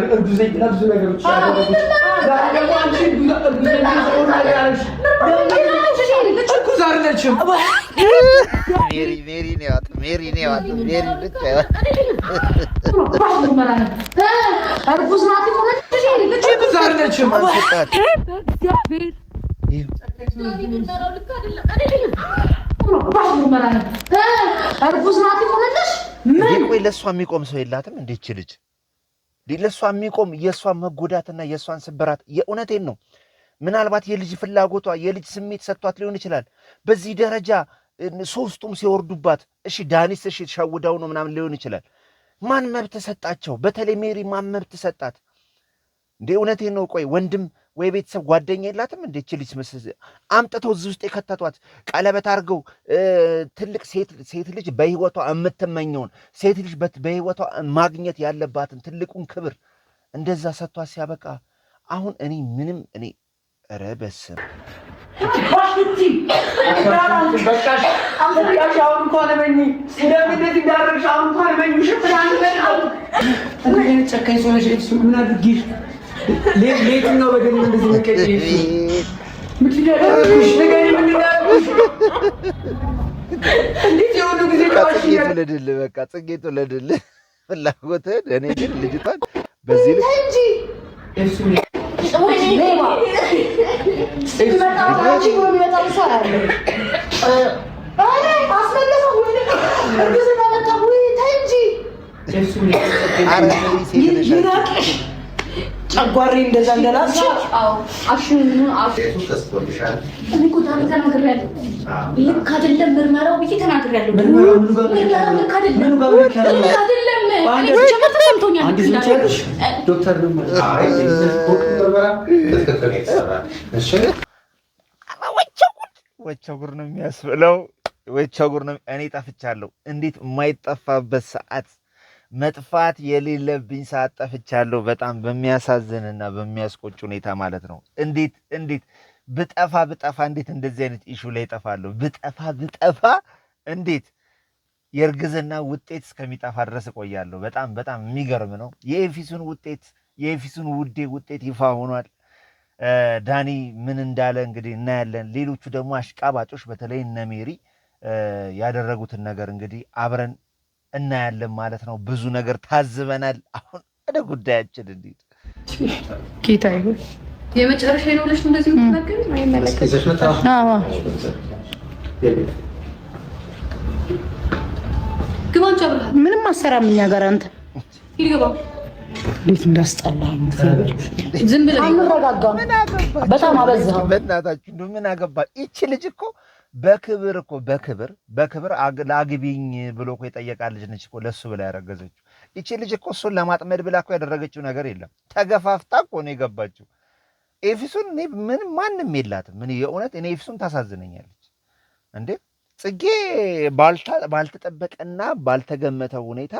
እርጉዝ ብዙ ነገሮች ቆይ ለሷ የሚቆም ሰው የላትም እንዴች ልጅ ለሷ የሚቆም የሷን መጎዳትና የሷን ስብራት የእውነቴን ነው። ምናልባት የልጅ ፍላጎቷ የልጅ ስሜት ሰጥቷት ሊሆን ይችላል። በዚህ ደረጃ ሶስቱም ሲወርዱባት እሺ ዳኒስ እሺ ሸውዳው ነው ምናምን ሊሆን ይችላል። ማን መብት ሰጣቸው? በተለይ ሜሪ ማን መብት ሰጣት እንዴ? እውነቴን ነው። ቆይ ወንድም ወይ ቤተሰብ ጓደኛ የላትም እንዴ? እቺ ልጅ አምጥተው እዚህ ውስጥ የከተቷት ቀለበት አድርገው ትልቅ ሴት ልጅ በህይወቷ የምትመኘውን ሴት ልጅ በህይወቷ ማግኘት ያለባትን ትልቁን ክብር እንደዛ ሰጥቷት ሲያበቃ አሁን እኔ ኧረ በስመ ለየትኛው በደል እንደዚህ መቀየር ጽጌ ትውለድልህ ፍላጎትህን። እኔ ግን ልጅቷን በዚህ ልክ ጨጓሬ እንደዛ እንደላች ልክ አይደለም ምርመራው ብዬ ተናግሬያለሁ። ዶክተር ወቸጉር ነው የሚያስብለው። ወቸጉር ነው። እኔ ጠፍቻለሁ። እንዴት የማይጠፋበት ሰዓት መጥፋት የሌለብኝ ሰዓት ጠፍቻለሁ። በጣም በሚያሳዝንና በሚያስቆጭ ሁኔታ ማለት ነው። እንዴት ብጠፋ እንዴት እንደዚህ አይነት ኢሹ ላይ ጠፋለሁ? ብጠፋ እንዴት የእርግዝና ውጤት እስከሚጠፋ ድረስ እቆያለሁ። በጣም የሚገርም ነው። የኤፊሱን ውጤት ይፋ ሆኗል። ዳኒ ምን እንዳለ እንግዲህ እናያለን። ሌሎቹ ደግሞ አሽቃባጮች በተለይ እነ ሜሪ ያደረጉትን ነገር እንግዲህ አብረን እናያለን ማለት ነው። ብዙ ነገር ታዝበናል። አሁን ወደ ጉዳያችን እንሂድ። ጌታ ይሁን። የመጨረሻ ነው ብለሽ እንደዚህ የምትናገሪ ግባንቻ ብርሃን ምንም አሰራም እኛ ጋር አንተ ይገባ እንዴት እንዳስጠላኝ ዝም ብለህ አንረጋጋም። በጣም አበዛው። በእናታችሁ እንደው ምን አገባ? ይቺ ልጅ እኮ በክብር አግቢኝ ብሎ እኮ የጠየቃት ልጅ ነች እኮ ለሱ ብላ ያረገዘችው። ይቺ ልጅ እኮ እሱን ለማጥመድ ብላ እኮ ያደረገችው ነገር የለም። ተገፋፍታ እኮ ነው የገባችው። ኤፊሱን ማንም የላትም። የእውነት እኔ ኤፊሱን ታሳዝነኛለች እንዴ። ጽጌ ባልተጠበቀና ባልተገመተው ሁኔታ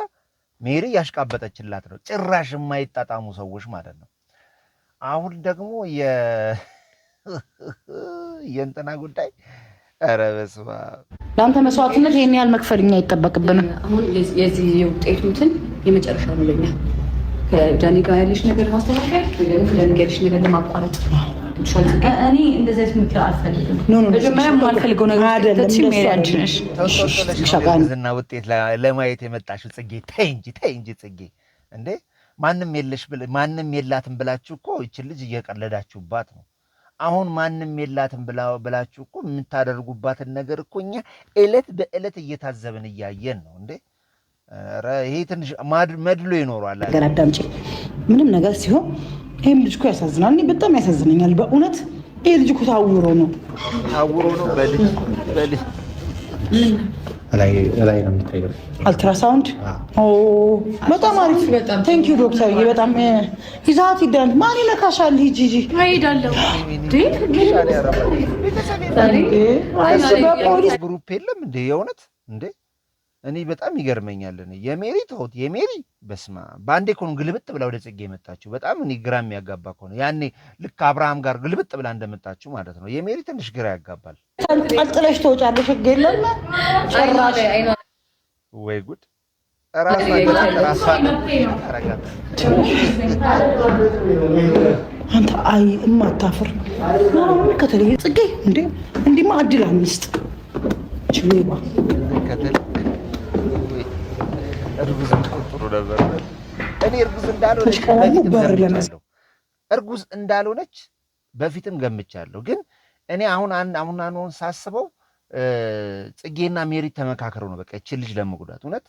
ሜሪ ያሽቃበጠችላት ነው። ጭራሽ የማይጣጣሙ ሰዎች ማለት ነው። አሁን ደግሞ የእንትና ጉዳይ ኧረ በስመ አብ። ለአንተ መስዋዕትነት ይሄን ያህል መክፈልኛ አይጠበቅብንም። አሁን የዚህ የውጤቱ እንትን የመጨረሻ ነው ለኛ። ከዳኒ ጋር ያለሽ ነገር ማስተካከል ወይ ደግሞ ከዳኒ ጋር ያለሽ ነገር ለማቋረጥ እኔ እንደዚህ አይነት ምክር አልፈልግም። መጀመሪያም አልፈልገው ነገር አይደለም። ሜሪ አንቺ ነሽ ዝና ውጤት ለማየት የመጣሽው ጽጌ። ተይ እንጂ ጽጌ እንዴ! ማንም የላትም ብላችሁ እኮ ይችን ልጅ እየቀለዳችሁባት ነው። አሁን ማንም የላትም ብላችሁ እኮ የምታደርጉባትን ነገር እኮ እኛ ዕለት በዕለት እየታዘብን እያየን ነው እንዴ። ኧረ ይሄ ትንሽ መድሎ ይኖራል። አዳምጪ፣ ምንም ነገር ሲሆን ይሄም ልጅ እኮ ያሳዝናል። እኔ በጣም ያሳዝነኛል በእውነት። ይሄ ልጅ እኮ ታውሮ ነው በልጅ ላይ ነው የሚታየው። አልትራሳውንድ በጣም አሪፍ። ቴንክ ዩ ዶክተር። በጣም ይዛት ይደን ማን ይነካሻል? ሂጂ አይሄዳለሁ። ግሩፕ የለም እንዴ? የእውነት እንዴ እኔ በጣም ይገርመኛል። የሜሪ ተውት። የሜሪ በስማ በአንዴ እኮ ነው ግልብጥ ብላ ወደ ጽጌ የመጣችሁ። በጣም እኔ ግራ የሚያጋባ እኮ ነው። ያኔ ልክ አብርሃም ጋር ግልብጥ ብላ እንደመጣችሁ ማለት ነው። የሜሪ ትንሽ ግራ ያጋባል። ጠልጥለሽ ትወጫለሽ። ህግ የለም ጭራሽ። ወይ ጉድ! አንተ አይ እማታፍር ከተለየ ጽጌ እንዴማ አድል አንስት ችሌባ እርጉዝ ጥሩ ነበር። እኔ እርጉዝ እንዳልሆነች በፊትም ገምቻለሁ። ግን እኔ አሁን ሳስበው ጽጌና ሜሪ ተመካከረው ነው በቃ እቺ ልጅ ለመጉዳት እውነት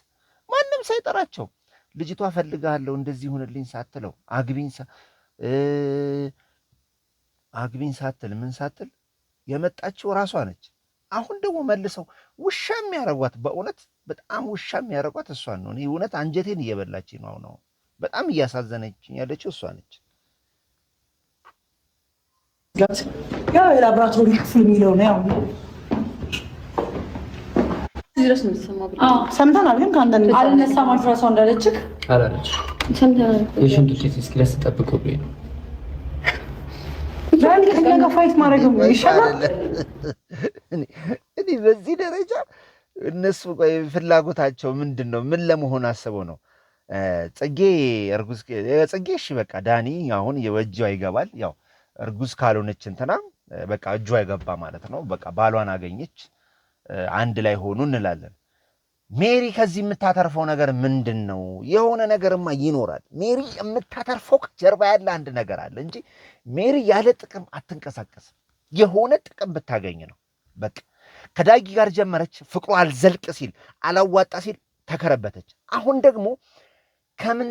ማንም ሳይጠራቸው ልጅቷ ፈልጋለሁ እንደዚህ ሆነልኝ ሳትለው አግቢኝ ሳትል ምን ሳትል የመጣችው ራሷ ነች። አሁን ደግሞ መልሰው ውሻ የሚያረጓት በእውነት በጣም ውሻ የሚያረጓት እሷን ነው። እኔ እውነት አንጀቴን እየበላችኝ ነው። አሁን በጣም እያሳዘነችኝ ያለችው እሷ ነች። ያው የላብራቶሪ ክፍል የሚለው ነው ያው ሰምተናል። ግን ከአንዳንድ አልነሳም አልትራሳውንድ እንዳለችክ አላለች ሰምተናል። የሽንቱ ቴስት እስኪደርስ ጠብቀው ብዬ ነው ከእኛ ጋር ፋይት ማድረግ ይሻላል። እኔ በዚህ ደረጃ እነሱ ፍላጎታቸው ምንድን ነው? ምን ለመሆን አስበው ነው? ጽጌ እሺ በቃ ዳኒ አሁን የወጇ ይገባል። ያው እርጉዝ ካልሆነች እንትና በቃ እጇ ይገባ ማለት ነው። በቃ ባሏን አገኘች፣ አንድ ላይ ሆኑ እንላለን። ሜሪ ከዚህ የምታተርፈው ነገር ምንድን ነው? የሆነ ነገርማ ይኖራል። ሜሪ የምታተርፈው ጀርባ ያለ አንድ ነገር አለ እንጂ ሜሪ ያለ ጥቅም አትንቀሳቀስም። የሆነ ጥቅም ብታገኝ ነው። በቃ ከዳጊ ጋር ጀመረች፣ ፍቅሩ አልዘልቅ ሲል አላዋጣ ሲል ተከረበተች። አሁን ደግሞ ከምን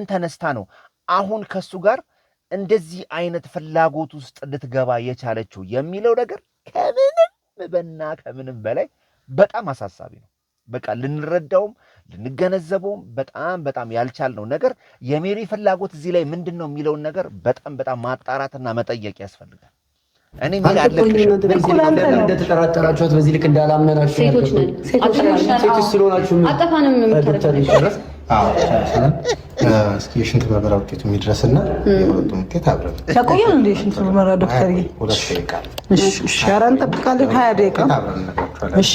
ተነስታ ነው አሁን ከሱ ጋር እንደዚህ አይነት ፍላጎት ውስጥ ልትገባ የቻለችው የሚለው ነገር ከምንም በላይ በጣም አሳሳቢ ነው። በቃ ልንረዳውም ልንገነዘበውም በጣም ያልቻልነው ነገር የሜሪ ፍላጎት እዚህ ላይ ምንድን ነው የሚለውን ነገር በጣም ማጣራትና መጠየቅ ያስፈልጋል። እኔ ምን እንደተጠራጠራችኋት በዚህ ልክ እንዳላመናችሁ ሴቶች ነን። ሴቶች ስለሆናችሁ አጠፋንም የምታረጋግጥ እስኪ የሽንት ምርመራ ውጤቱ የሚድረስና የሁለቱም ውጤት አብረን ያቆየን እንደ የሽንት ምርመራ ዶክተር ኧረ እንጠብቃለን 20 ደቂቃ እሺ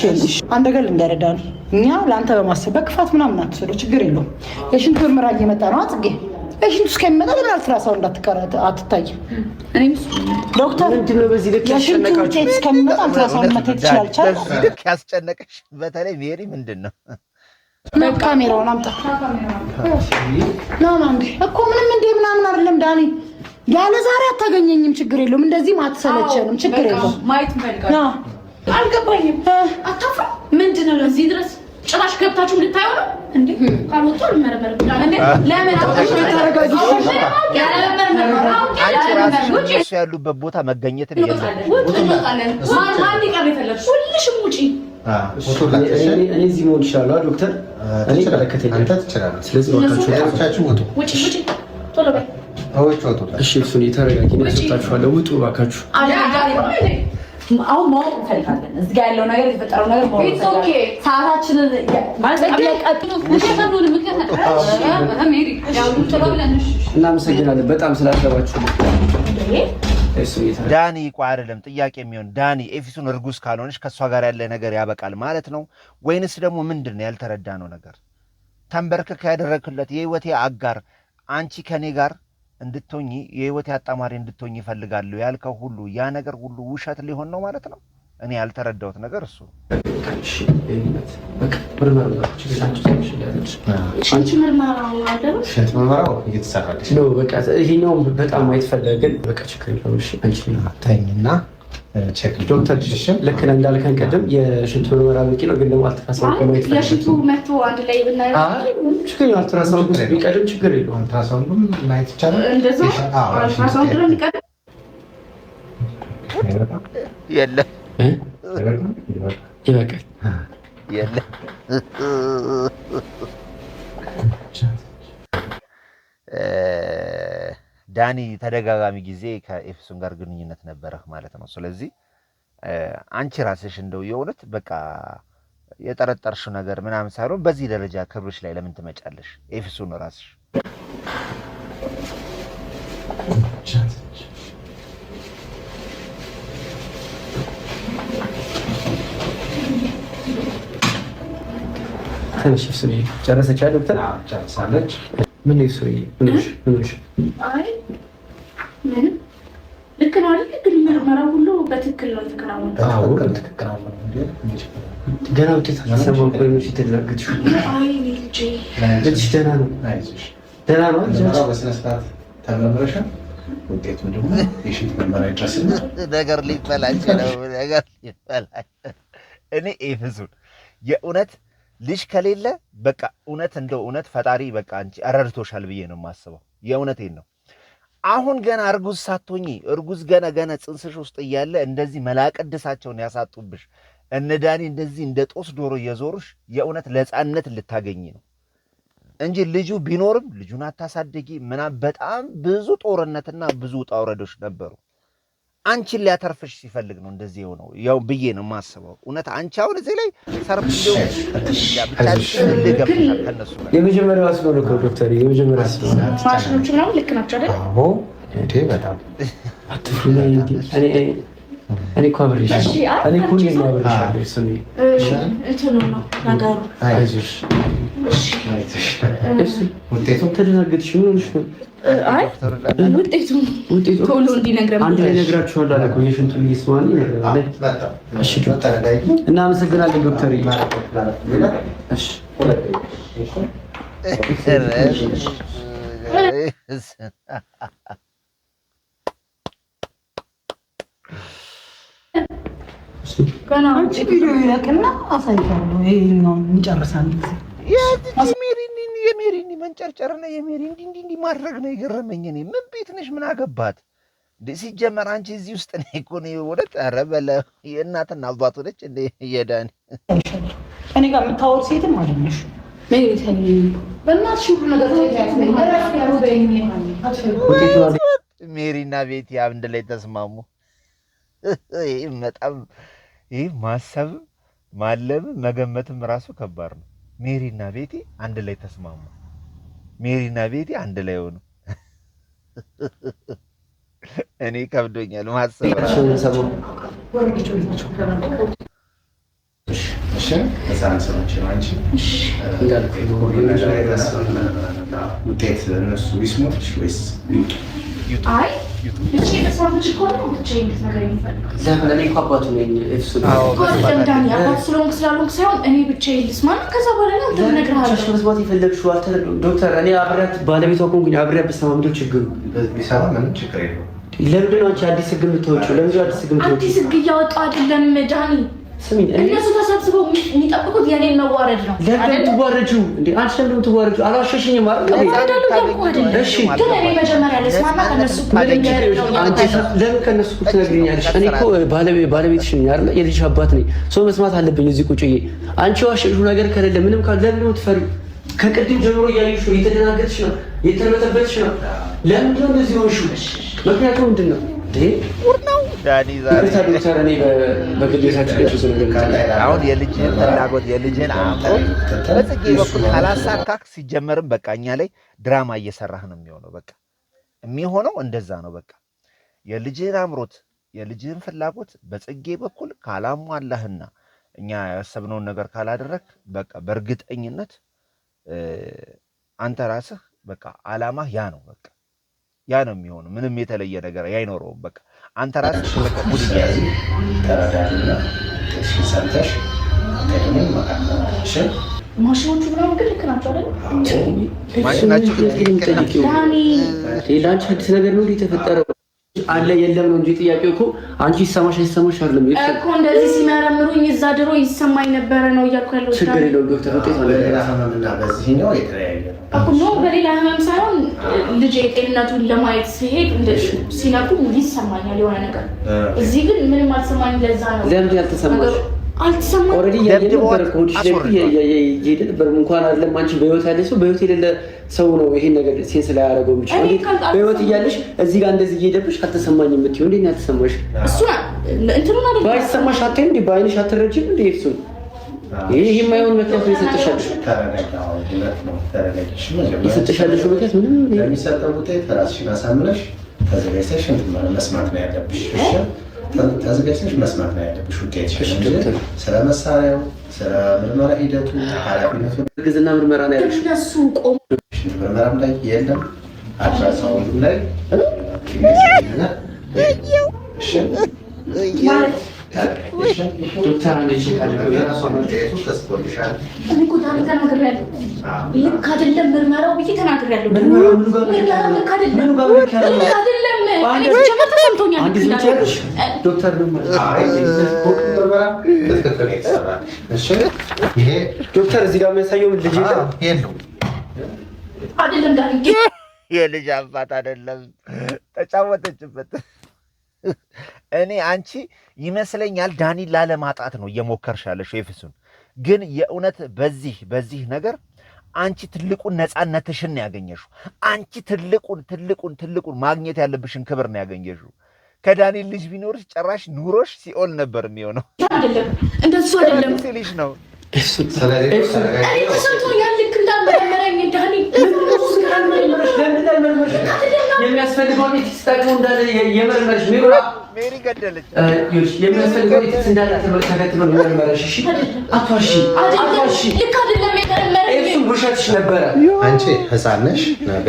አንድ ነገር ልንገርህ ዳኒ እኛ ለአንተ በማሰብ በክፋት ምናምን አትሰሩ ችግር የለውም የሽንት ምርመራ እየመጣ ነው ጽጌ የሽንቱ እስከሚመጣ ግን አልትራሳውንድ አትታይም ዶክተር የሽንቱ ውጤት እስከሚመጣ አልትራሳውንድ መታየት ይችላል ልክ ያስጨነቀሽ በተለይ ሜሪ ምንድን ነው ካሜራውን አምጣ ነው እኮ ምንም እንደ ምናምን አይደለም ዳኒ ያለ ዛሬ አታገኘኝም ችግር የለውም እንደዚህ ማትሰለቸንም ችግር የለውም ማየት እንፈልጋለን አልገባኝም አታፍሩ ምንድነው ለዚህ ድረስ ጭራሽ ገብታችሁ ልታዩ ነው እንዴ ካልወጡ ልመረመር እንዴ ለምን ተረጋጊ እሱ ያሉበት ቦታ መገኘት ነው የለም ማን ይቀር ይፈልግ ሁልሽም ውጪ እኔ እዚህ መሆን ይችላል ዶክተር እኔ ተለከተኝ አንተ ትችላለህ ስለዚህ ወጣችሁ ወጡ ውጪ ቶሎ በይ ወጡ እሺ እሱን የተረጋጊ ነው ሰጣችኋለሁ ውጡ እባካችሁ አሁን ማወቅ እንፈልጋለን እዚህ ጋር ያለው ነገር የተፈጠረው ነገር ማወቅ እንፈልጋለን ሰዓታችንን ማለት ቀጥሎ እናመሰግናለን በጣም ስላሰባችሁ ዳኒ ቆይ አይደለም ጥያቄ የሚሆን ዳኒ ኤፊሱን እርጉዝ ካልሆነች ከሷ ጋር ያለ ነገር ያበቃል ማለት ነው ወይንስ ደግሞ ምንድነው ያልተረዳነው ነገር ተንበርከክ ያደረክለት የህይወቴ አጋር አንቺ ከኔ ጋር እንድትሆኚ የህይወቴ አጣማሪ እንድትሆኚ ይፈልጋሉ ያልከው ሁሉ ያ ነገር ሁሉ ውሸት ሊሆን ነው ማለት ነው እኔ ያልተረዳሁት ነገር እሱ እሺ በቃ ምርመራው እየተሰራልሽ ነው በቃ ይሄኛው በጣም አይተፈለገን በቃ ችግር የለውም እሺ አንቺ ታይኝና ቼክ ዶክተር ዲሽም ለክ እንዳልከን ቀደም የሽንት ምርመራ በቂ ነው ግን ደግሞ አልተራሳው ከማይት የሽንቱ መቶ አንድ ላይ ብናይ ችግር ነው አልትራሳው ቢቀድም ችግር የለውም አልትራሳው ማየት ይቻላል እንደዛ አልትራሳው ድረን ይቀድም የለም ይበቃል የለም ዳኒ ተደጋጋሚ ጊዜ ከኤፍሱን ጋር ግንኙነት ነበረህ ማለት ነው ስለዚህ አንቺ ራስሽ እንደው የእውነት በቃ የጠረጠርሽው ነገር ምናምን ሳይሆን በዚህ ደረጃ ክብርሽ ላይ ለምን ትመጫለሽ ኤፍሱን ራስሽ ትንሽ እሱዬ ጨረሰች አይደል ዶክተር? ጨርሳለች። ምን ነው እሱዬ? ምንሽ? አይ ምንም ልክ ነው አይደል? ግን ምርመራው ሁሉ በትክክል ነው የተከናወነው። አዎ ትክክል ነው እንዴ? ገና ውጤት አልሰማሁም እኮ ነው ሲተናገድሽ። አይ ልጅሽ ደህና ነው? አይዞሽ ደህና ነው። ምርመራው በስነ ስርዓት ተመርምረሻል። ውጤቱ ደግሞ የሽንት ምርመራ ይድረስና ነገር ሊበላሽ ነው። ነገር ሊበላሽ እኔ ኤፍሱን የእውነት ልጅ ከሌለ በቃ እውነት እንደው እውነት ፈጣሪ በቃ አንቺ አረድቶሻል ብዬ ነው የማስበው። የእውነቴን ነው። አሁን ገና እርጉዝ ሳትሆኚ እርጉዝ ገና ጽንስሽ ውስጥ እያለ እንደዚህ መላቅድሳቸውን ያሳጡብሽ እነ ዳኒ እንደዚህ እንደ ጦስ ዶሮ እየዞሩሽ የእውነት ለሕፃንነት ልታገኝ ነው እንጂ ልጁ ቢኖርም ልጁን አታሳድጊ ምናምን በጣም ብዙ ጦርነትና ብዙ ውጣ ውረዶች ነበሩ። አንቺን ሊያተርፍሽ ሲፈልግ ነው እንደዚህ የሆነው ያው ብዬ ነው የማስበው። እውነት አንቺ አሁን እዚህ ላይ ሰርፍ ከነሱ የመጀመሪያው አስበው ነው ዶክተር፣ የመጀመሪያው አስበው ነው። ማሽኖቹ ምናምን ልክ ናቸው አይደል? አዎ እንዴ በጣም አትፍሪ ነው እንዴ? እኔ እኮ አብሬሽ እኔ እኮ ነው አብሬሽ እሱ እንትኑ ነው ነገሩ። አይዞሽ እሺ ውጤቱን ተደናገጥሽ ምን ሆነሽ ነው? አይ ውጤቱ ቶሎ እንዲነግረን አንድ ላይ ነግራችኋለሁ አለ እኮ የሽንቱን ይስማኒ ነግራለ። እሺ እናመሰግናለን ዶክተር። እሺ ገና አንቺ ቪዲዮ ይለቅና አሳይሻለሁ። ይሄኛውን እንጨርሳለን። የሜሪኒ መንጨርጨርና የሜሪ እንዲህ ማድረግ ነው የገረመኝ። እኔ ምን ቤት ነሽ? ምን አገባት እንዴ? ሲጀመር አንቺ እዚህ ውስጥ ነው እኮ ነው ወደ ተረበለ የእናትና አባቱ ነች እንዴ? የዳኒ እኔ ጋር የምታወር ሴትም አይደለሽ። ሜሪና ቤቲ አንድ ላይ ተስማሙ። ይህ በጣም ይህ ማሰብ ማለም መገመትም ራሱ ከባድ ነው። ሜሪና ቤቲ አንድ ላይ ተስማሙ። ሜሪና ቤቲ አንድ ላይ ሆኑ። እኔ ከብዶኛል ማሰብ ራሱ። ውጤት እነሱ ይስሙት ወይስ አይ እቺ ተሳፍሽ እኮ ነው ብቻ ነገር የሚፈልገው ለምን? እኔ እኮ አባቱ ነኝ። እሱ ዳኒ አባት ስለሆንክ ሳይሆን እኔ ብቻዬን ልስማ ነው። ከዛ በኋላ ነው ተነግረሃለሽ። መስማት የፈለግሽው ዶክተር። እኔ አብሬያት ባለቤቷ ኮንኩኝ አብሬያት በሰማ ምንድን ችግሩ? ቢሰማ ምንም ችግር የለውም። ለምንድን ነው አንቺ አዲስ ህግ የምትወጪው? ለምንድን ነው አዲስ ህግ የምትወጪው? አዲስ ህግ እያወጣሁ አይደለም ዳኒ። ስሚ እነሱ ተሰብስበው የሚጠብቁት የኔን መዋረድ ነው። ለምን ትዋረጂው እንዴ? አንቺ ለምን ትዋረጂው? አላሸሽኝም ማለት ነው። እሺ ግን እኔ መጀመሪያ ልስማና ከነሱ ለምን ከነሱ ትነግሪኛለሽ? እኔ እኮ ባለቤትሽ ነኝ አይደል? የልጅሽ አባት ነኝ። ሰው መስማት አለብኝ እዚህ ቁጭ ብዬ። አንቺ ዋሸሽው ነገር ከሌለ ምንም ካለ ለምን ነው የምትፈሪው? ከቅድም ጀምሮ እያየሽ ነው፣ እየተደናገጥሽ ነው፣ እየተርበተበትሽ ነው። ለምንድን ነው እንደዚህ ሆንሽው? ምክንያቱም ምንድን ነው ዳኒ ዛሬ አሁን የልጅህን ፍላጎት የልጅህን አምሮት በጽጌ በኩል ካላሳካክ ሲጀመርም በቃ እኛ ላይ ድራማ እየሰራህ ነው የሚሆነው። በቃ የሚሆነው እንደዛ ነው። በቃ የልጅህን አምሮት የልጅህን ፍላጎት በጽጌ በኩል ካላሟላህና እኛ ያሰብነውን ነገር ካላደረክ በቃ በእርግጠኝነት አንተ ራስህ በቃ አላማህ ያ ነው። በቃ ያ ነው የሚሆነው። ምንም የተለየ ነገር አይኖረውም። በቃ አንተ ራስህ ሙድ ይያዝ ተረዳልና ሰምተሽ ከደሞ ማካሽ ማሽኖቹ ምናምን ግን ልክ ናቸው አይደል? ማሽናቸው ዳኒ ሌላ አዲስ ነገር ነው የተፈጠረው አለ የለም ነው እንጂ ጥያቄው እኮ አንቺ ይሰማሽ አይሰማሽ አይደለም እኮ እንደዚህ ሲመረምሩኝ እዛ ድሮ ይሰማኝ ነበረ ነው እያልኩ ያለው። ችግር የለውም ዶክተር። ውጤት ነው ለራሳመምና በዚህኛው የተለያየ ነው እኮ ነው። በሌላ ህመም ሳይሆን ልጅ ጤንነቱን ለማየት ሲሄድ ሲነቁ ይሰማኛል የሆነ ነገር። እዚህ ግን ምንም አልሰማኝም። ለዛ ነው ለምን ያልተሰማሽ? አልተሰማኝም። ኦሬዲ የነበር ኮዲሽ የሄደ ነበር። እንኳን አይደለም አንቺ በህይወት ያለ ሰው በህይወት የሌለ ሰው ነው ይሄን ነገር ሴንስ ላይ ያደረገው የሚችል። በህይወት እያለሽ እዚህ ጋር እንደዚህ እየሄደብሽ አልተሰማኝም የምትይው እንዴት ነው ያልተሰማሽ? እሱ እንትኑን አይደል ባይሰማሽ አትይም እንዴ? በአይንሽ አትረጂም እንዴ? እሱን ይሄ የማይሆን ምክንያት ነው የሰጠሻለሽ። የሰጠሻለሽ ምክንያት ምንም ለሚሰጠው ውጤት ራስሽን አሳምነሽ ተዘጋጅተሽ መስማት ነው ያለብሽ። እሺ ተዘጋጅተሽ መስማት ነው ያለብሽ። ውጤትሽ ስለ መሳሪያው፣ ስለ ምርመራ ሂደቱ፣ ኃላፊነቱ እርግዝና ምርመራ ነው ያለሽ። እነሱ ቆም ምርመራም ላይ የለም አልትራሳውንድ ላይ ዶክተር አንቺ ካለው የራሷ ውጤቱ ተስቆልሻል። እኔ እኮ ተናግሬያለሁ። ልክ አይደለም ምርመራው ብዬ ተናግሬያለሁ። ምርመራው ምኑ ጋር ልክ አይደለም። ምኑ ጋር ልክ አይደለም። እኔ ብቻ ተሰምቶኛል። አንድ ዝም ብቻለሽ ዶክተር ነው ምርመራ ትክክል ነው የተሰራው። እሺ ይሄ ዶክተር እዚህ ጋር የሚያሳየው ልጅ የለውም አይደለም ዳኒ የልጅ አባት አይደለም። ተጫወተችበት። እኔ አንቺ ይመስለኛል ዳኒን ላለማጣት ነው እየሞከርሽ ያለሽው ኤፍሱን። ግን የእውነት በዚህ ነገር አንቺ ትልቁን ነፃነትሽን ነው ያገኘሽው። አንቺ ትልቁን ማግኘት ያለብሽን ክብር ነው ያገኘሽው። ከዳኒል ልጅ ቢኖርሽ ጭራሽ ኑሮሽ ሲኦል ነበር የሚሆነው። አይደለም እንደሱ አይደለም ሲልሽ ነው። ተሰምቶኛል። ልክ እንዳልመረመረኝ ዳኒ የሚያስፈልገውን ኤቲክስ ጠቅሞ እንዳለ የመረመረሽ ሜሪ ገደለች። የሚያስፈልገውን ኤቲክስ እንዳለ ተከትሎ የመረመረሽ። እሺ አቷሺ ልክ አይደለም የመረመረኝ። እሱም ውሸትሽ ነበረ። አንቺ ህፃን ነሽ። ነገ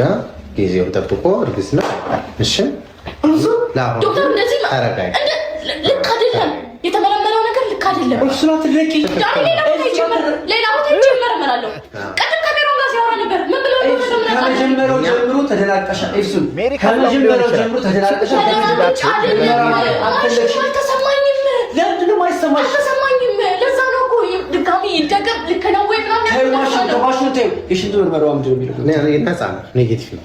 ጊዜውን ጠብቆ እርግዝና እሺ ዶክተር እንደዚህ ተረጋጊ። ልክ አይደለም የተመረመረው ነገር ልክ አይደለም። እሱን አትድረቂ። ሌላ ቦታ ሄጄ እመረመራለሁ። ቀደም ከሜሮ ጋር ሲያወራ ነበር። ምን ብለው ከመጀመሪያው ጀምሮ ተደናቀሻል። ኤፍሱን ከመጀመሪያው ጀምሮ ተደናቀሻል። አልተሰማኝም። ለምንድን ነው የማይሰማሽ? አልተሰማኝም። ለዛ ነው እኮ ድጋሚ ይደገም ልክ ነው ወይ ምናምን ከማሽን ተይው። የሽንት ምርመራው ምንድን ነው የሚለው? ነፃ ነው፣ ኔጌቲቭ ነው።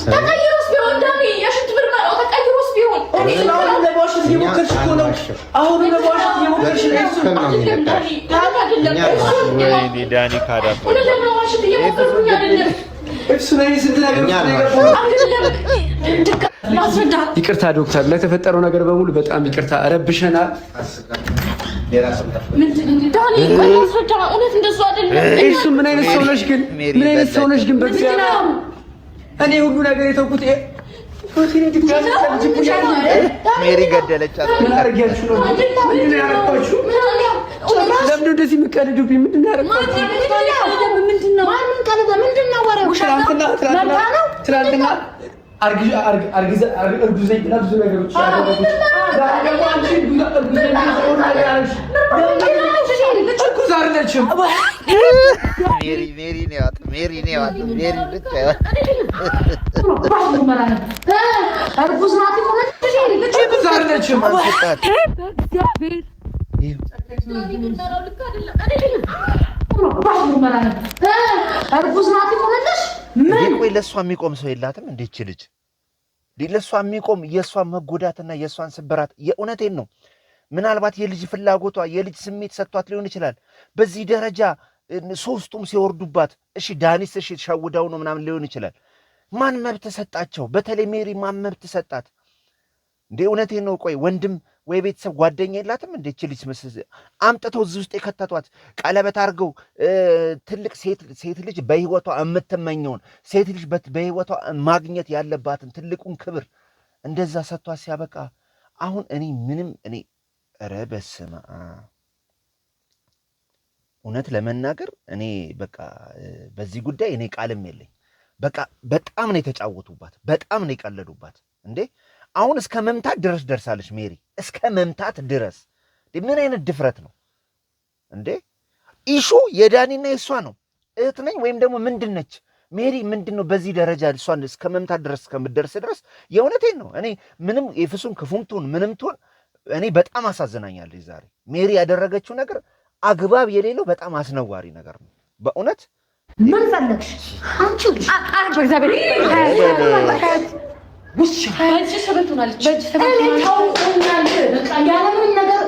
ተቀይሮስ ቢሆን ዳኒ የሽንት ምርመራው ተቀይሮስ ቢሆን አሁን ለማሽን እየሞከርሽ እኮ ነው። አሁን ለማሽን እየሞከርሽ ነው። ኤፍሱን ዳኒ ካዳባ ይቅርታ ዶክተር፣ ለተፈጠረው ነገር በሙሉ በጣም ይቅርታ። ረብሸናል። እሱ ምን አይነት ሰው ነሽ ግን? ምን አይነት ሰው ነሽ ግን? በእግዚአብሔር እኔ ሁሉ ነገር የተውኩት ሜሪ ገደለቻት። ምን አድርጊያችሁ ነው? ምንድን ነው ያደረኳችሁ? ለምንድን እንደዚህ የምትቀልዱብኝ? ምንድን ነው ያደረኳችሁ? ትናንትና እርጉዘኝ ብላ ብዙ ነገሮች እርጉዝ አይደለችም። ሜሪ ነው ያወጣው። ሜሪ ብቻ እርጉዝ ናት። እርጉዝ አይደለችም። እርጉዝ ናት ሆነልሽ። ቆይ ለእሷ የሚቆም ሰው የላትም እንዴች ልጅ? ለእሷ የሚቆም የእሷን መጎዳትና የእሷን ስብራት። የእውነቴን ነው። ምናልባት የልጅ ፍላጎቷ የልጅ ስሜት ሰጥቷት ሊሆን ይችላል። በዚህ ደረጃ ሶስቱም ሲወርዱባት፣ እሺ ዳኒስ እሺ ሸውዳው ነው ምናምን ሊሆን ይችላል። ማን መብት ሰጣቸው? በተለይ ሜሪ ማን መብት ሰጣት እንዴ? እውነቴን ነው። ቆይ ወንድም ወይ ቤተሰብ ጓደኛ የላትም እንዴ? ልጅ አምጥተው እዚህ ውስጥ የከተቷት ቀለበት አድርገው ትልቅ ሴት ልጅ በህይወቷ የምትመኘውን ሴት ልጅ በህይወቷ ማግኘት ያለባትን ትልቁን ክብር እንደዛ ሰጥቷት ሲያበቃ አሁን እኔ ኧረ በስመ አብ እውነት ለመናገር እኔ በቃ በዚህ ጉዳይ እኔ ቃልም የለኝ። በቃ በጣም ነው የተጫወቱባት፣ በጣም ነው የቀለዱባት። እንዴ አሁን እስከ መምታት ድረስ ደርሳለች ሜሪ፣ እስከ መምታት ድረስ። ምን አይነት ድፍረት ነው እንዴ? ኢሹ የዳኒና የእሷ ነው። እህት ነኝ ወይም ደግሞ ምንድን ነች ሜሪ? ምንድን ነው በዚህ ደረጃ እሷን እስከ መምታት ድረስ እስከምትደርስ ድረስ? የእውነቴን ነው። እኔ ምንም የፍሱም ክፉም ትሁን ምንም ትሁን እኔ በጣም አሳዝናኛለች ዛሬ ሜሪ ያደረገችው ነገር አግባብ የሌለው በጣም አስነዋሪ ነገር ነው በእውነት። ምን ፈለግሽ አንቺ? በእግዚአብሔር ያለምንም ነገር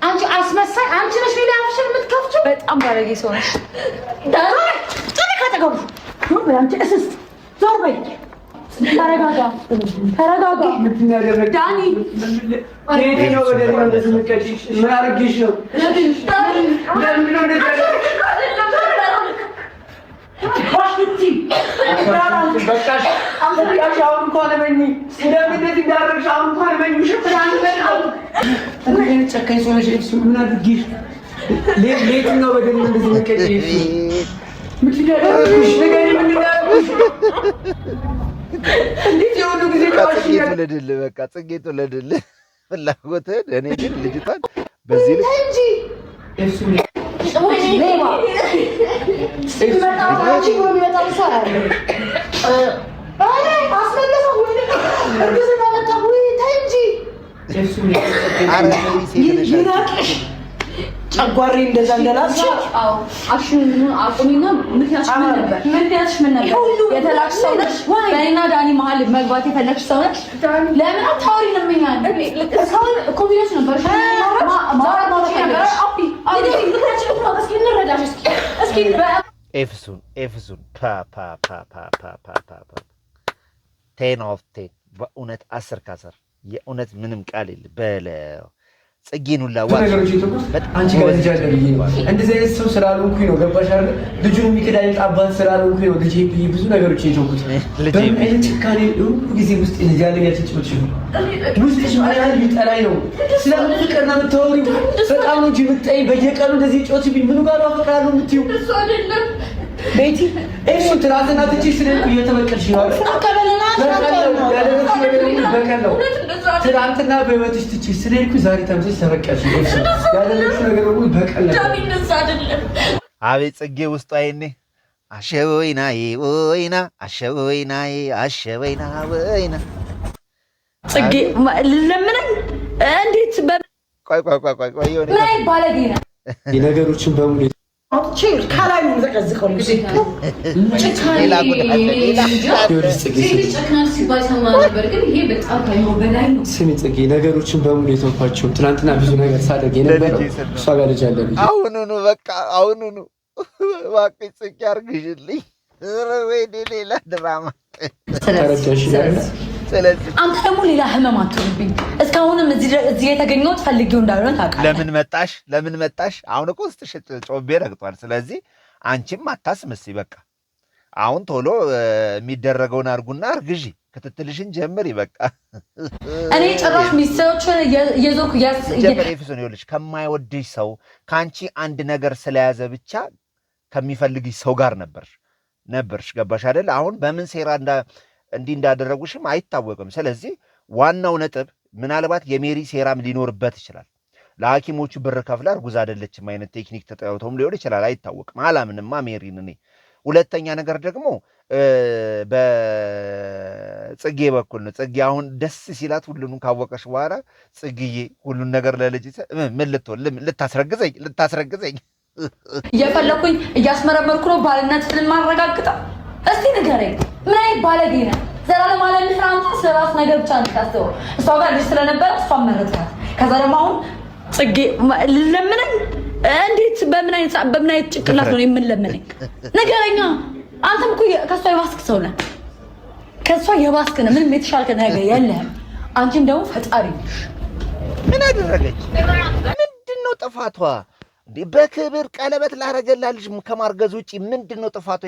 አንቺ አስመሳይ አንቺ ነሽ። ሌላ አፍሽን የምትከፍቺው በጣም ባለጌ ሰው ነሽ። ካጠገቡ አንቺ እስስት ዞር በይ። ተረጋጋ። ዳኒ ነው ወደ እንደዚህ ምትቀጪሽ? ምን አድርጌሽ ነው? ለምን ነው እንደዚህ በቃሽ። አሁን እንኳን መኝ እንደምን እንዳደረግሽ አሁን እንኳን መኝ ሽፍራን ነው ጨካኝ ሰው ነሽ። እሱ ምን አድርጊሽ ሌት ነው በደል እንደዚህ መከጪ ምትደረግሽ ነገር ምን እንዳደረግሽ እንዴት የሆነ ጊዜ ጽጌ ትውለድልህ፣ በቃ ጽጌ ትውለድልህ ፍላጎትህን። እኔ ግን ልጅቷን በዚህ ልክ እንጂ እሱ ጨጓሬ እንደዛ እንደላሳ አሽኑ አቁሚና ምክንያትሽ ምን ነበር? የተላክሽ ሰው ነሽ? በእኔና ዳኒ መሀል መግባት የፈለግሽ ሰው ነሽ? ለምን አታወሪንም? ኮንፊደንስ ነበር ኤፍሱን ቴን ኦፍ ቴን በእውነት 10 ከ10 የእውነት ምንም ቃል የለ በለው። ጽጌን ሁላ አንቺ ጋር ልጅ አለ ብዬ እንደዚህ አይነት ሰው ስላልሆንኩኝ ነው። ገባሽ አይደል? ልጁን የሚክድ አይነት አባት ስላልሆንኩኝ ነው ልጄ ብዬ ብዙ ነገሮች የጀመርኩት። በምን ጭካኔ ሁሉ ጊዜ ውስጥ ልጅ ያለኝ ያልተጭቶች ነው ውስጥሽ ምን ያህል ቢጠላኝ ነው ስለምን ፍቅር ነው የምታወሪው? በጣም ነው እንጂ የምትጠይኝ በየቀኑ እንደዚህ ጮትብኝ። ምኑ ጋር አፈቅራለሁ የምትይው እሱ አይደለም ቤቲ እሱ ትናንትና ትችሽ ስለልኩ እየተበቀልሽ ነው በቀለው ትናንትና በህይወትሽ ትችሽ ስለልኩ ዛሬ ተምሰሽ ተበቀልሽ። ያደረግሽው ነገር ሁሉ በቀል ነው። አቤት ጽጌ ውስጡ አይኔ አሸወይናዬ ወይና አሸወይናዬ አሸወይና ወይና ጽጌ ለምን እንዴት ቆይ ላይ ባለጌ ነው የነገሮችን በሙሉ አውጥቼ ከላይ ነው ዘቀዝቀው ስሚ ጽጌ ነገሮችን በሙሉ የተውኳቸው ትናንትና ብዙ ነገር ሳደርግ የነበረው እሷ ጋር ልጅ አለ ብዬ አሁኑኑ በቃ አሁኑኑ እባክሽ ጽጌ አርግሽልኝ። ወይኔ ሌላ ድራማ ተረዳሽ? ስለዚህ አንተ ደግሞ ሌላ ህመም አትሆንብኝ። እስካሁንም እዚህ የተገኘሁት ፈልጌው እንዳልሆነ ታውቃለህ። ለምን መጣሽ? አሁን እኮ ውስጥሽ ጮቤ ረግጧል። ስለዚህ አንቺም አታስመስይ። በቃ አሁን ቶሎ የሚደረገውን አርጉና እርግዢ፣ ክትትልሽን ጀምሪ። በቃ እኔ ጭራሽ ሚስቶችን እየዞርኩ ኤፌሶን ይኸውልሽ፣ ከማይወድሽ ሰው ከአንቺ አንድ ነገር ስለያዘ ብቻ ከሚፈልግሽ ሰው ጋር ነበርሽ። ገባሽ አይደል? አሁን በምን ሴራ እንዲህ እንዳደረጉሽም አይታወቅም። ስለዚህ ዋናው ነጥብ ምናልባት የሜሪ ሴራም ሊኖርበት ይችላል። ለሐኪሞቹ ብር ከፍላ እርጉዝ አይደለችም አይነት ቴክኒክ ተጠቅመውም ሊሆን ይችላል። አይታወቅም። አላምንማ ሜሪን እኔ። ሁለተኛ ነገር ደግሞ በጽጌ በኩል ነው። ጽጌ አሁን ደስ ሲላት ሁሉንም ካወቀሽ በኋላ ጽጌዬ ሁሉን ነገር ለልጅ ምን ልትሆን ልታስረግዘኝ እየፈለኩኝ እያስመረመርኩ ነው ባልነትህን ማረጋግጠው። እስቲ ንገረኝ፣ ምን አይነት ባለጌ ነህ? ዘላለም አለም ፍራንስ ስለራስ ነገር ብቻ እንድታስበው እሷ ጋር ልጅ ስለነበረ እሷን መረጥካት። ከዛ ደግሞ አሁን ጽጌ ለምነኝ። እንዴት በምን አይነት ጭንቅላት ነው የምንለምነኝ? ንገረኛ። አንተም እኮ ከእሷ የባስክ ሰው ነህ። ከእሷ የባስክ ነህ። ምንም የተሻልከ ነገር የለህም። አንቺም ደግሞ ፈጣሪ ነሽ። ምን አደረገች? ምንድን ነው ጥፋቷ? በክብር ቀለበት ላረገላ ልጅ ከማርገዝ ውጪ ምንድን ነው ጥፋቷ?